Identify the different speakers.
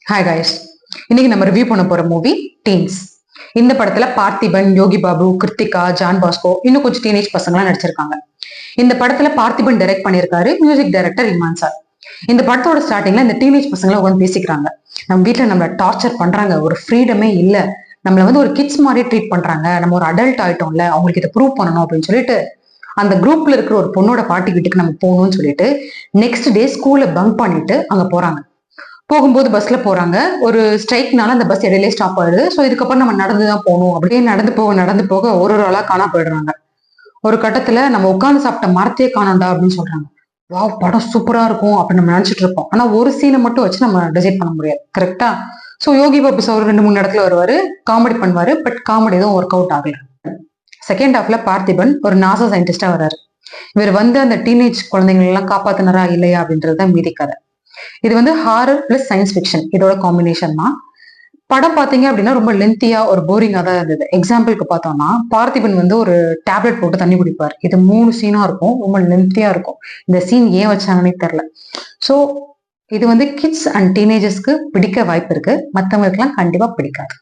Speaker 1: Hi guys, இன்னைக்கு நம்ம review பண்ண போற மூவி டீன்ஸ். இந்த படத்துல பார்த்திபன், யோகி பாபு, கிருத்திகா, ஜான் பாஸ்கோ, இன்னும் கொஞ்சம் டீனேஜ் பசங்களாம் நடிச்சிருக்காங்க. இந்த படத்துல பார்த்திபன் டைரக்ட் பண்ணியிருக்காரு, மியூசிக் டைரக்டர் இமான் சார். இந்த படத்தோட ஸ்டார்டிங்ல இந்த டீனேஜ் பசங்களை உட்காந்து பேசிக்கிறாங்க. நம்ம வீட்டுல நம்மள டார்ச்சர் பண்றாங்க, ஒரு ஃப்ரீடமே இல்ல, நம்மள வந்து ஒரு கிட்ஸ் மாதிரி ட்ரீட் பண்றாங்க, நம்ம ஒரு அடல்ட் ஆயிட்டோம்ல, அவங்களுக்கு இதை ப்ரூவ் பண்ணணும் அப்படின்னு சொல்லிட்டு அந்த குரூப்ல இருக்கிற ஒரு பொண்ணோட பாட்டி வீட்டுக்கு நம்ம போகணும்னு சொல்லிட்டு நெக்ஸ்ட் டே ஸ்கூல்ல பங்க் பண்ணிட்டு அங்க போறாங்க. போகும்போது பஸ்ல போறாங்க. ஒரு ஸ்ட்ரைக்னால அந்த பஸ் இடையிலே ஸ்டாப் ஆயிடுது. ஸோ இதுக்கப்புறம் நம்ம நடந்துதான் போகணும். அப்படியே நடந்து போக ஒரு ஆளா காணா போயிடுறாங்க. ஒரு கட்டத்துல நம்ம உட்காந்து சாப்பிட்ட மரத்தையே காணோண்டா அப்படின்னு சொல்றாங்க. வாவ், படம் சூப்பரா இருக்கும் அப்படின்னு நம்ம நினைச்சிட்டு இருப்போம். ஆனா ஒரு சீனை மட்டும் வச்சு நம்ம டிசைட் பண்ண முடியாது, கரெக்டா? ஸோ யோகி பாபு சார் 2-3 இடத்துல வருவாரு, காமெடி பண்ணுவாரு. பட் காமெடி எதுவும் ஒர்க் அவுட் ஆகல. செகண்ட் ஹாஃப்ல பார்த்திபன் ஒரு நாசா சயின்டிஸ்டா வர்றாரு. இவர் வந்து அந்த டீனேஜ் குழந்தைங்க எல்லாம் காப்பாத்தினரா இல்லையா அப்படின்றதுதான் மீதி கதை. இது வந்து ஹாரர் பிளஸ் சயின்ஸ் ஃபிக்ஷன், இதோட காம்பினேஷன் தான். படம் பாத்தீங்க அப்படின்னா ரொம்ப லென்த்தியா ஒரு போரிங்கா தான் இருந்தது. எக்ஸாம்பிளுக்கு பார்த்தோம்னா, பார்த்திபன் வந்து ஒரு டேப்லெட் போட்டு தண்ணி குடிப்பார். இது 3 சீனா இருக்கும், ரொம்ப லென்த்தியா இருக்கும். இந்த சீன் ஏன் வச்சாங்கன்னே தெரியல. ஸோ இது வந்து கிட்ஸ் அண்ட் டீனேஜர்ஸ்க்கு பிடிக்க வாய்ப்பு இருக்கு, மற்றவங்களுக்குலாம் கண்டிப்பா பிடிக்காது.